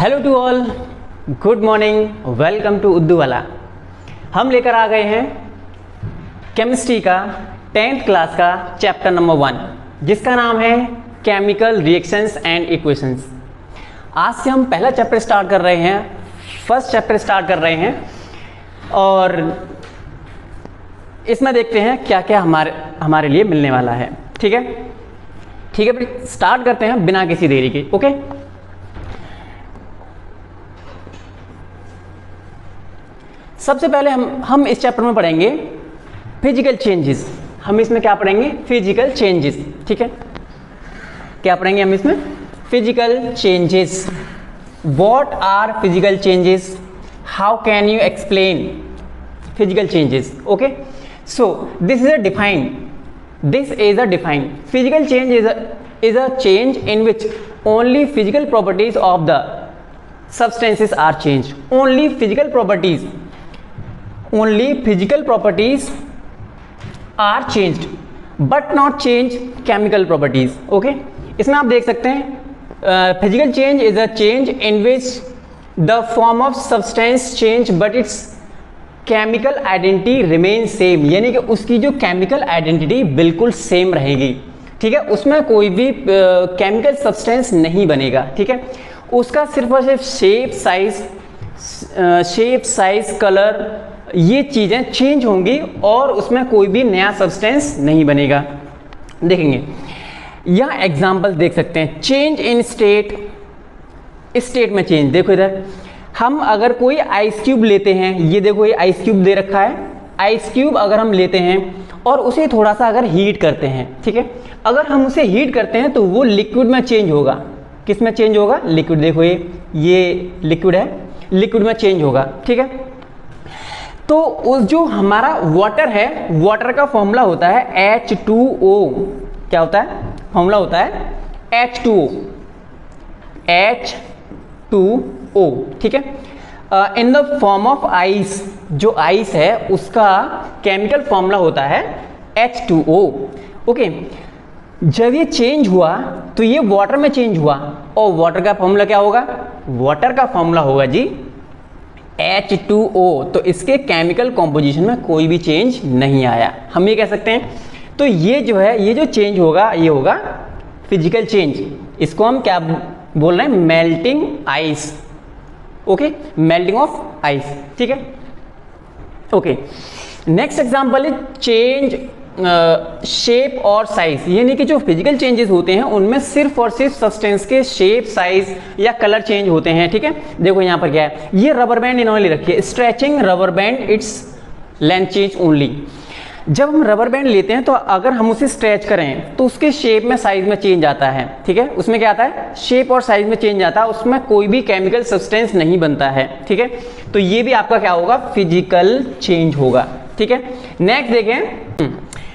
Hello to all, good morning, welcome to Urdu वाला। हम लेकर आ गए हैं केमिस्ट्री का 10th क्लास का चैप्टर नंबर 1 जिसका नाम है केमिकल रिएक्शंस एंड इक्वेशंस। आज से हम पहला चैप्टर स्टार्ट कर रहे हैं, फर्स्ट चैप्टर स्टार्ट कर रहे हैं और इसमें देखते हैं क्या क्या हमारे लिए मिलने वाला है। ठीक है, फिर स्टार्ट करते हैं बिना किसी देरी के। ओके, सबसे पहले हम इस चैप्टर में पढ़ेंगे फिजिकल चेंजेस। हम इसमें क्या पढ़ेंगे? Physical changes. ठीक है, क्या पढ़ेंगे हम इसमें? Physical changes. What are physical changes? How can you explain physical changes? Okay, so this is a defined physical change is a change in which only physical properties of the substances are changed. Only physical properties are changed but not change chemical properties. Okay, इसमें आप देख सकते हैं physical change is a change in which the form of substance change but its chemical identity remains same. यानी कि उसकी जो chemical identity बिल्कुल सेम रहेगी। ठीक है, उसमें कोई भी केमिकल सब्सटेंस नहीं बनेगा। ठीक है, उसका सिर्फ और सिर्फ शेप साइज कलर ये चीज़ें चेंज होंगी और उसमें कोई भी नया सब्सटेंस नहीं बनेगा। देखेंगे यहाँ एग्जांपल देख सकते हैं। चेंज इन स्टेट में चेंज। देखो इधर हम अगर कोई आइस क्यूब लेते हैं, ये देखो ये आइस क्यूब दे रखा है। आइस क्यूब अगर हम लेते हैं और उसे थोड़ा सा अगर हीट करते हैं, ठीक है, अगर हम उसे हीट करते हैं तो वो लिक्विड में चेंज होगा। किस में चेंज होगा? लिक्विड। देखो ये लिक्विड है, लिक्विड में चेंज होगा। ठीक है, तो उस जो हमारा वाटर है, वाटर का फॉर्मूला होता है H2O। क्या होता है? फॉर्मूला होता है H2O। ठीक है, in the form of ice. जो आइस है उसका केमिकल फॉर्मूला होता है H2O। ओके, जब ये चेंज हुआ तो ये वाटर में चेंज हुआ और वाटर का फॉर्मूला क्या होगा? वाटर का फॉर्मूला होगा जी H2O। तो इसके केमिकल कॉम्पोजिशन में कोई भी चेंज नहीं आया, हम ये कह सकते हैं। तो ये जो है, ये जो चेंज होगा ये होगा फिजिकल चेंज। इसको हम क्या बोल रहे हैं? Melting ice. Okay, melting of ice. ठीक है, ओके। नेक्स्ट एग्जांपल है चेंज शेप और साइज। यानी कि जो फिजिकल चेंजेस होते हैं उनमें सिर्फ और सिर्फ सब्सटेंस के शेप साइज या कलर चेंज होते हैं। ठीक है, देखो यहाँ पर क्या है, ये रबर बैंड इन्होंने ले रखी है। Stretching rubber band its length change only. जब हम रबर बैंड लेते हैं तो अगर हम उसे स्ट्रेच करें तो उसके शेप में साइज में चेंज आता है। ठीक है, उसमें क्या आता है? शेप और साइज में चेंज आता है, उसमें कोई भी केमिकल सब्सटेंस नहीं बनता है। ठीक है, तो ये भी आपका क्या होगा? फिजिकल चेंज होगा। ठीक है, नेक्स्ट देखें,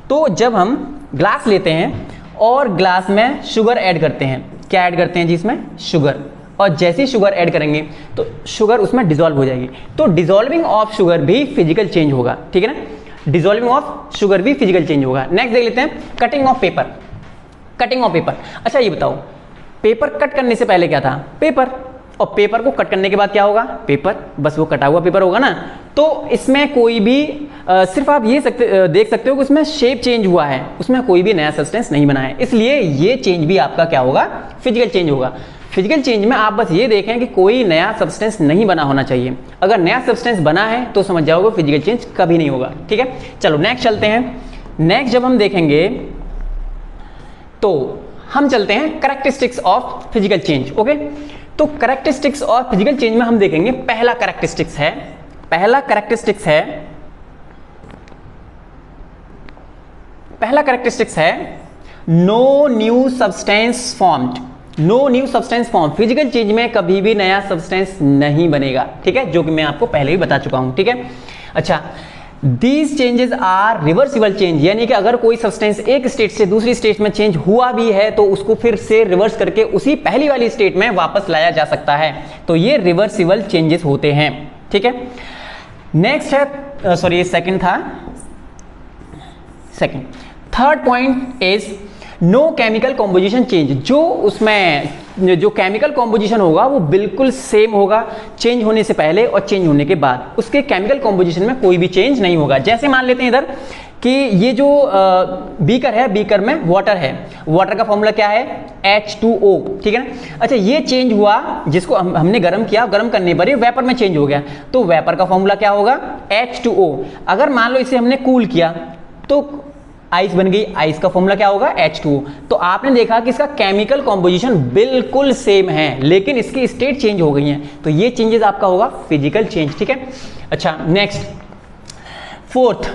तो जब हम ग्लास लेते हैं और ग्लास में शुगर ऐड करते हैं, क्या ऐड करते हैं जी? इसमें शुगर। और जैसे ही शुगर ऐड करेंगे तो शुगर उसमें डिसॉल्व हो जाएगी। तो डिसॉल्विंग ऑफ शुगर भी फिजिकल चेंज होगा। ठीक है ना, डिसॉल्विंग ऑफ शुगर भी फिजिकल चेंज होगा। नेक्स्ट देख लेते हैं cutting of paper. Cutting of paper. अच्छा ये बताओ, पेपर कट करने से पहले क्या था? पेपर। और पेपर को कट करने के बाद क्या होगा? पेपर। बस वो कटा हुआ पेपर होगा ना। तो इसमें कोई भी सिर्फ आप ये देख सकते हो कि उसमें शेप चेंज हुआ है, उसमें कोई भी नया सब्सटेंस नहीं बना है। इसलिए ये चेंज भी आपका क्या होगा? फिजिकल चेंज होगा। फिजिकल चेंज में आप बस ये देखें कि कोई नया सब्सटेंस नहीं बना होना चाहिए। अगर नया सब्सटेंस बना है तो समझ जाओगे फिजिकल चेंज कभी नहीं होगा। ठीक है, चलो नेक्स्ट चलते हैं। नेक्स्ट जब हम देखेंगे तो हम चलते हैं characteristics of physical change. Okay, तो कैरेक्टरिस्टिक्स ऑफ फिजिकल चेंज में हम देखेंगे पहला कैरेक्टरिस्टिक्स है no new substance formed. No new substance form. Physical change में कभी भी नया सब्सटेंस नहीं बनेगा। ठीक है, जो कि मैं आपको पहले ही बता चुका हूं। ठीक है, अच्छा, these changes are reversible change. यानी कि अगर कोई सब्सटेंस एक स्टेट से दूसरी स्टेट में चेंज हुआ भी है तो उसको फिर से रिवर्स करके उसी पहली वाली स्टेट में वापस लाया जा सकता है। तो ये रिवर्सिबल चेंजेस होते हैं। ठीक है, नेक्स्ट है, सॉरी ये सेकंड था। Third point is no chemical composition change. जो उसमें जो केमिकल कॉम्पोजिशन होगा वो बिल्कुल सेम होगा, चेंज होने से पहले और चेंज होने के बाद उसके केमिकल कॉम्पोजिशन में कोई भी चेंज नहीं होगा। जैसे मान लेते हैं इधर कि ये जो बीकर है, बीकर में वाटर है, वाटर का फॉर्मूला क्या है H2O, ठीक है ना। अच्छा ये चेंज हुआ, जिसको हमने गर्म किया, गर्म करने पर ये वेपर में चेंज हो गया, तो वेपर का फॉर्मूला क्या होगा H2O। अगर मान लो इसे हमने कूल किया तो आइस बन गई, आइस का फॉर्मूला क्या होगा H2O। तो आपने देखा कि इसका केमिकल कॉम्पोजिशन बिल्कुल सेम है लेकिन इसकी स्टेट चेंज हो गई है, तो ये चेंजेस आपका होगा फिजिकल चेंज, ठीक है। अच्छा next, fourth,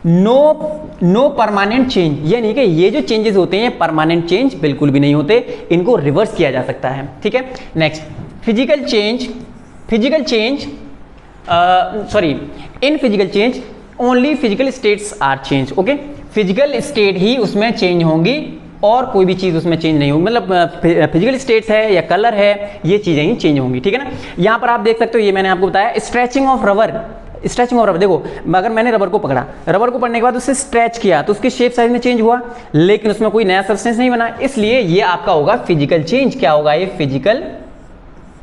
no permanent change, यानी कि ये जो चेंजेस होते हैं परमानेंट चेंज बिल्कुल भी नहीं होते, इनको रिवर्स किया जा सकता है, ठीक है। Next, physical change in physical change only physical states are change, okay. Physical state ही उसमें चेंज होंगी और कोई भी चीज़ उसमें चेंज नहीं होगी, मतलब फिजिकल स्टेट्स है या कलर है, ये चीज़ें ही चेंज होंगी, ठीक है ना। यहाँ पर आप देख सकते हो, ये मैंने आपको बताया स्ट्रेचिंग ऑफ रबर, देखो अगर मैंने रबर को पकड़ा, रबर को पकड़ने के बाद उससे स्ट्रेच किया तो उसकी शेप साइज में चेंज हुआ लेकिन उसमें कोई नया सब्सटेंस नहीं बना, इसलिए ये आपका होगा फिजिकल चेंज। क्या होगा ये फिजिकल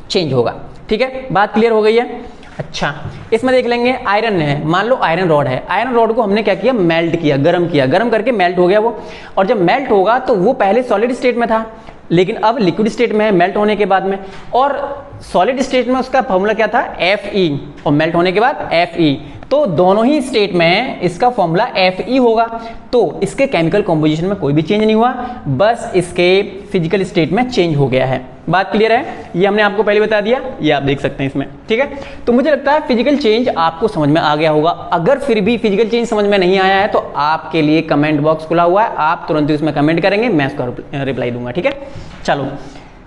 चेंज होगा, ठीक है। बात क्लियर हो गई है। अच्छा इसमें देख लेंगे, आयरन है, मान लो आयरन रॉड है, आयरन रॉड को हमने क्या किया, मेल्ट किया, गर्म किया, गर्म करके मेल्ट हो गया वो, और जब मेल्ट होगा तो वो पहले सॉलिड स्टेट में था लेकिन अब लिक्विड स्टेट में है मेल्ट होने के बाद में, और सॉलिड स्टेट में उसका फॉर्मूला क्या था Fe और मेल्ट होने के बाद Fe, तो दोनों ही स्टेट में इसका फॉर्मूला Fe होगा। तो इसके केमिकल कॉम्पोजिशन में कोई भी चेंज नहीं हुआ, बस इसके फिजिकल स्टेट में चेंज हो गया है। बात क्लियर है, ये हमने आपको पहले बता दिया, ये आप देख सकते हैं इसमें, ठीक है। तो मुझे लगता है फिजिकल चेंज आपको समझ में आ गया होगा। अगर फिर भी फिजिकल चेंज समझ में नहीं आया है तो आपके लिए कमेंट बॉक्स खुला हुआ है, आप तुरंत ही उसमें कमेंट करेंगे, मैं उसका रिप्लाई दूंगा, ठीक है। चलो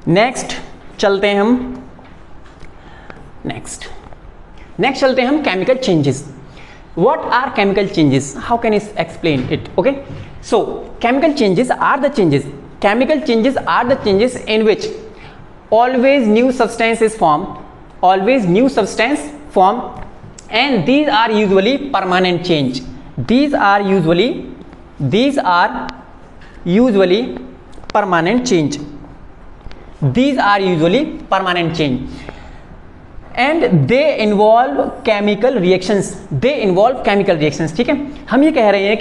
नेक्स्ट चलते हैं हम, नेक्स्ट चलते हैं हम chemical changes. What are chemical changes? How can I explain it? Okay, so chemical changes are the changes in which always new substance is formed, and these are usually permanent change. These are usually permanent change. And they involve chemical reactions, ठीक है। हम ये कह रहे हैं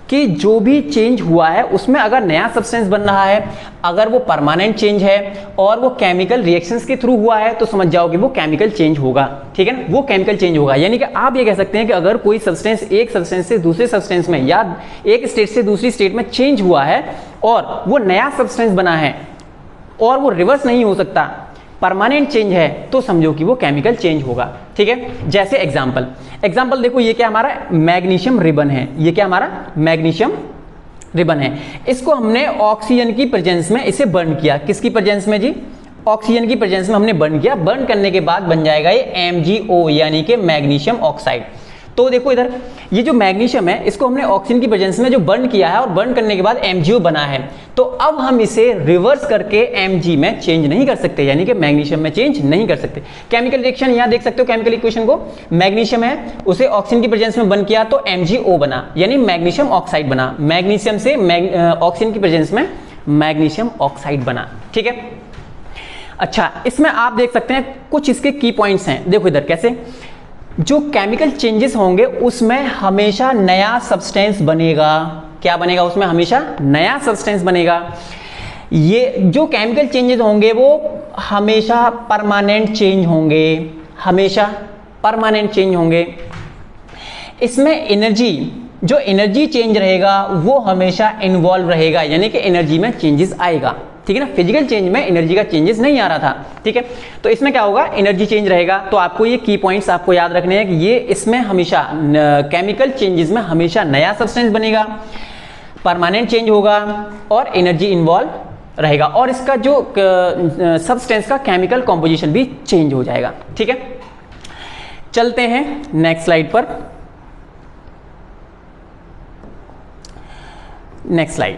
कि जो भी चेंज हुआ है उसमें अगर नया सब्सटेंस बन रहा है, अगर वो परमानेंट चेंज है और वो केमिकल रिएक्शंस के थ्रू हुआ है तो समझ जाओ कि वो केमिकल चेंज होगा, ठीक है ना, वो केमिकल चेंज होगा। यानी कि आप ये कह सकते हैं कि अगर कोई सब्सटेंस एक सब्सटेंस से दूसरे सब्सटेंस में या एक स्टेट से दूसरी स्टेट में चेंज हुआ है और वो नया सब्सटेंस बना है और वो रिवर्स नहीं हो सकता, परमानेंट चेंज है, तो समझो कि वो केमिकल चेंज होगा, ठीक है। जैसे एग्जांपल देखो, ये क्या हमारा मैग्नीशियम रिबन है, ये क्या हमारा मैग्नीशियम रिबन है, इसको हमने ऑक्सीजन की प्रेजेंस में इसे बर्न किया। किसकी प्रेजेंस में जी, ऑक्सीजन की प्रेजेंस में हमने बर्न किया। बर्न करने के बाद बन जाएगा ये MgO यानी कि मैग्नीशियम ऑक्साइड। तो देखो इधर ये जो मैग्नीशियम है इसको हमने ऑक्सीजन की प्रेजेंस में जो बर्न किया है और बर्न करने के बाद MgO बना है, तो अब हम इसे रिवर्स करके Mg में चेंज नहीं कर सकते, यानी कि मैग्नीशियम में चेंज नहीं कर सकते। केमिकल रिएक्शन यहाँ देख सकते हो, केमिकल इक्वेशन को, मैग्नीशियम है उसे ऑक्सीजन की प्रेजेंस में बर्न किया तो MgO बना यानी मैग्नीशियम ऑक्साइड बना, मैग्नीशियम से ऑक्सीजन की प्रेजेंस में मैग्नीशियम ऑक्साइड बना, ठीक है। अच्छा इसमें आप देख सकते हैं कुछ इसके की पॉइंट्स हैं, देखो इधर कैसे, जो केमिकल चेंजेस होंगे उसमें हमेशा नया सब्सटेंस बनेगा। क्या बनेगा उसमें, हमेशा नया सब्सटेंस बनेगा। ये जो केमिकल चेंजेस होंगे वो हमेशा परमानेंट चेंज होंगे, हमेशा परमानेंट चेंज होंगे। इसमें एनर्जी, जो एनर्जी चेंज रहेगा वो हमेशा इन्वॉल्व रहेगा, यानी कि एनर्जी में चेंजेस आएगा, ठीक है ना। फिजिकल चेंज में एनर्जी का चेंजेस नहीं आ रहा था, ठीक है। तो इसमें क्या होगा, एनर्जी चेंज रहेगा। तो आपको ये की पॉइंट्स आपको याद रखने हैं कि ये इसमें हमेशा केमिकल चेंजेस में हमेशा नया सब्सटेंस बनेगा, परमानेंट चेंज होगा और एनर्जी इन्वॉल्व रहेगा, और इसका जो सब्सटेंस का केमिकल कॉम्पोजिशन भी चेंज हो जाएगा, ठीक है। चलते हैं नेक्स्ट स्लाइड पर। Next slide,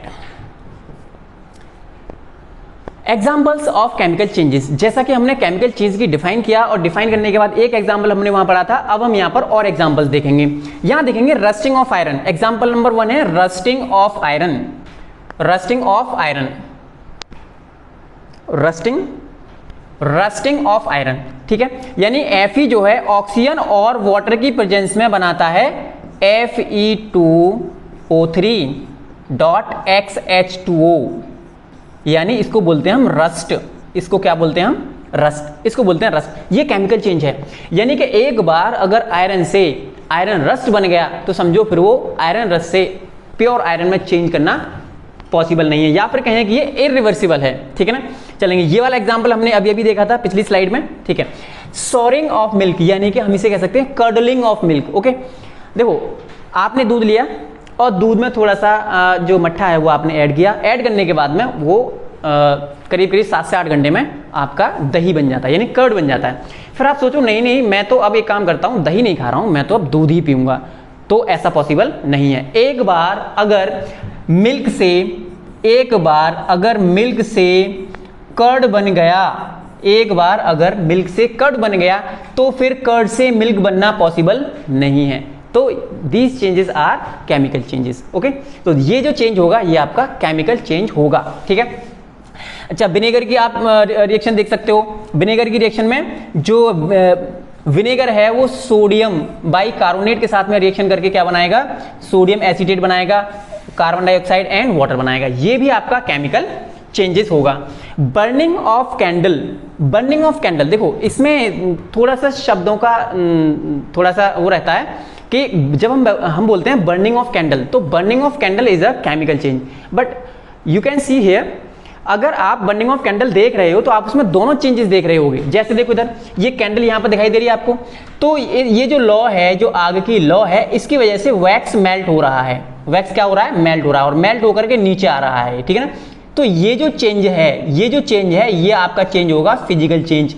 examples of chemical changes. जैसा कि हमने केमिकल चेंज की डिफाइन किया और डिफाइन करने के बाद एक एग्जाम्पल हमने वहां पढ़ा था, अब हम यहां पर और एग्जाम्पल्स देखेंगे। यहां देखेंगे rusting of iron, example number 1 है rusting of iron. Rusting of iron, rusting of iron, ठीक है। यानी Fe जो है ऑक्सीजन और वाटर की प्रेजेंस में बनाता है Fe2O3.XH2O, यानी इसको बोलते हैं हम रस्ट। इसको क्या बोलते हैं हम? रस्ट। इसको बोलते हैं रस्ट। ये केमिकल चेंज है, यानी कि एक बार अगर आयरन से आयरन रस्ट बन गया तो समझो फिर वो आयरन रस्ट से प्योर आयरन में चेंज करना पॉसिबल नहीं है, या फिर कहें कि ये इरिवर्सिबल है, ठीक है ना। चलेंगे, ये वाला एग्जांपल हमने अभी अभी देखा था पिछली स्लाइड में, ठीक है। सोरिंग ऑफ मिल्क, यानी कि हम इसे कह सकते हैं कर्डलिंग ऑफ मिल्क। ओके, देखो आपने दूध लिया और दूध में थोड़ा सा जो मट्ठा है वो आपने ऐड किया। ऐड करने के बाद में वो करीब करीब 7 से 8 घंटे में आपका दही बन जाता है, यानी कर्ड बन जाता है। फिर आप सोचो नहीं नहीं, मैं तो अब एक काम करता हूँ, दही नहीं खा रहा हूँ, मैं तो अब दूध ही पीऊँगा। तो ऐसा पॉसिबल नहीं है। एक बार अगर मिल्क से कर्ड बन गया, एक बार अगर मिल्क से कर्ड बन गया तो फिर कर्ड से मिल्क बनना पॉसिबल नहीं है। तो these changes are chemical changes. Okay, तो ये जो चेंज होगा ये आपका केमिकल चेंज होगा, ठीक है। अच्छा, विनेगर की आप रिएक्शन देख सकते हो। विनेगर की रिएक्शन में जो विनेगर है वो सोडियम बाइकार्बोनेट के साथ में रिएक्शन करके क्या बनाएगा? सोडियम एसीटेट बनाएगा, कार्बन डाइऑक्साइड एंड वाटर बनाएगा। ये भी आपका केमिकल चेंजेस होगा। बर्निंग ऑफ कैंडल, देखो इसमें थोड़ा सा शब्दों का थोड़ा सा वो रहता है कि जब हम बोलते हैं बर्निंग ऑफ कैंडल, तो burning of candle is a chemical change, but you can see here, अगर आप बर्निंग ऑफ कैंडल देख रहे हो तो आप उसमें दोनों चेंजेस देख रहे होगे। जैसे देखो इधर ये कैंडल यहाँ पर दिखाई दे रही है आपको, तो ये जो लॉ है, जो आग की लॉ है, इसकी वजह से वैक्स मेल्ट हो रहा है। वैक्स क्या हो रहा है? मेल्ट हो रहा है, और मेल्ट होकर के नीचे आ रहा है, ठीक है ना। तो ये जो चेंज है ये आपका चेंज होगा फिजिकल चेंज।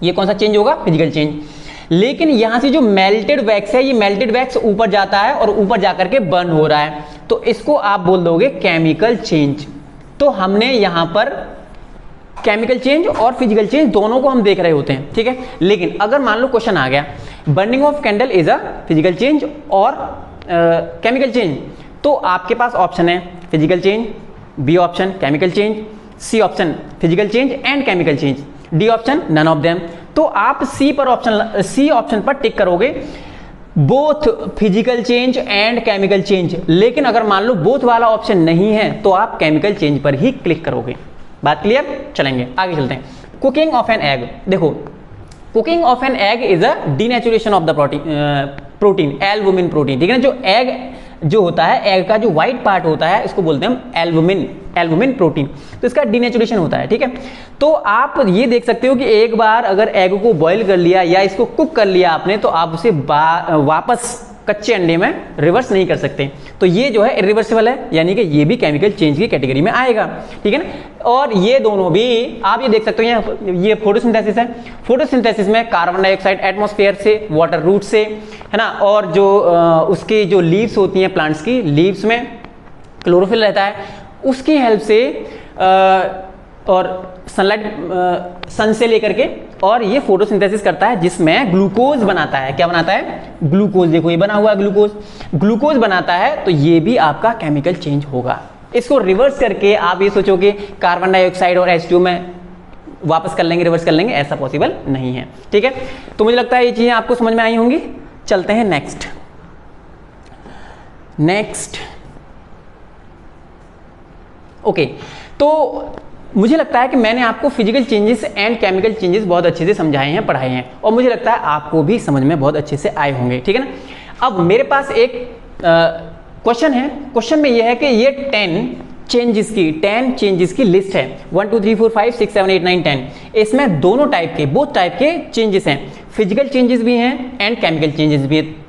ये कौन सा चेंज होगा? Physical change. लेकिन यहां से जो मेल्टेड वैक्स है, ये मेल्टेड वैक्स ऊपर जाता है और ऊपर जाकर के बर्न हो रहा है, तो इसको आप बोल दोगे केमिकल चेंज। तो हमने यहां पर केमिकल चेंज और फिजिकल चेंज दोनों को हम देख रहे होते हैं, ठीक है। लेकिन अगर मान लो क्वेश्चन आ गया burning of candle is a physical change और केमिकल चेंज, तो आपके पास ऑप्शन है physical change, B option chemical change, C option physical change and chemical change, D option none of them. तो आप सी ऑप्शन पर टिक करोगे, both physical change and chemical change. लेकिन अगर मान लो बोथ वाला ऑप्शन नहीं है तो आप केमिकल चेंज पर ही क्लिक करोगे। बात क्लियर? चलेंगे आगे चलते हैं। कुकिंग ऑफ एन एग, देखो cooking of an egg is a denaturation of the protein, albumin protein, ठीक है ना। जो एग जो होता है, एग का जो व्हाइट पार्ट होता है, इसको बोलते हैं हम एल्बुमिन प्रोटीन। तो इसका डीनेचुरेशन होता है, ठीक है। तो आप ये देख सकते हो कि एक बार अगर एग को बॉईल कर लिया या इसको कुक कर लिया आपने, तो आप उसे वापस कच्चे अंडे में रिवर्स नहीं कर सकते। तो ये जो है इरिवर्सिबल है, यानी कि ये भी केमिकल चेंज की कैटेगरी में आएगा, ठीक है ना। और ये दोनों भी आप ये देख सकते हो, ये फोटोसिंथेसिस है। फोटोसिंथेसिस में कार्बन डाइऑक्साइड एटमॉस्फेयर से, वाटर रूट से, है ना, और जो उसकी जो लीव्स होती हैं प्लांट्स की, लीव्स में क्लोरोफिल रहता है, उसकी हेल्प से और सनलाइट सन से लेकर के, और ये फोटोसिंथेसिस करता है जिसमें ग्लूकोज बनाता है। क्या बनाता है? ग्लूकोज। देखो ये बना हुआ है ग्लूकोज बनाता है, तो ये भी आपका केमिकल चेंज होगा। इसको रिवर्स करके आप ये सोचो कि कार्बन डाइऑक्साइड और H2 में वापस कर लेंगे, रिवर्स कर लेंगे, ऐसा पॉसिबल नहीं है, ठीक है। तो मुझे लगता है ये चीजें आपको समझ में आई होंगी। चलते हैं नेक्स्ट। ओके, तो मुझे लगता है कि मैंने आपको physical changes and chemical changes बहुत अच्छे से समझाए हैं, पढ़ाए हैं, और मुझे लगता है आपको भी समझ में बहुत अच्छे से आए होंगे, ठीक है ना। अब मेरे पास एक क्वेश्चन है। क्वेश्चन में यह है कि ये 10 चेंजेस की लिस्ट है, 1 2 3 4 5 6 7 8 9 10। इसमें बोथ टाइप के चेंजेस हैं, फिजिकल चेंजेस भी हैं एंड केमिकल चेंजेस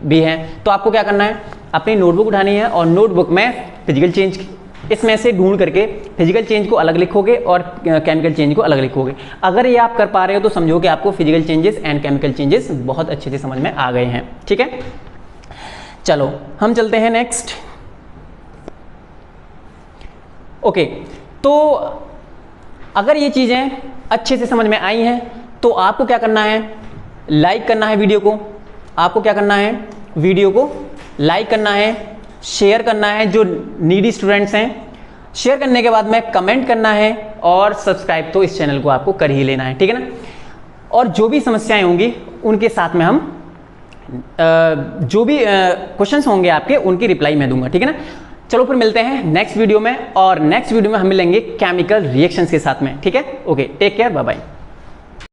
भी हैं। तो आपको क्या करना है, अपनी नोटबुक उठानी है और नोटबुक में फिजिकल चेंज इसमें से ढूंढ करके फिजिकल चेंज को अलग लिखोगे और केमिकल चेंज को अलग लिखोगे। अगर ये आप कर पा रहे हो तो समझो कि आपको physical changes and chemical changes बहुत अच्छे से समझ में आ गए हैं, ठीक है। चलो हम चलते हैं नेक्स्ट। ओके, तो अगर ये चीजें अच्छे से समझ में आई हैं तो आपको क्या करना है, लाइक करना है वीडियो को। आपको क्या करना है, वीडियो को लाइक करना है, शेयर करना है, जो नीडी स्टूडेंट्स हैं। शेयर करने के बाद में कमेंट करना है और सब्सक्राइब तो इस चैनल को आपको कर ही लेना है, ठीक है ना। और जो भी समस्याएं होंगी उनके साथ में हम जो भी क्वेश्चंस होंगे आपके उनकी रिप्लाई मैं दूंगा, ठीक है ना। चलो फिर मिलते हैं नेक्स्ट वीडियो में, और नेक्स्ट वीडियो में हम मिलेंगे केमिकल रिएक्शंस के साथ में, ठीक है। Okay, take care, bye bye.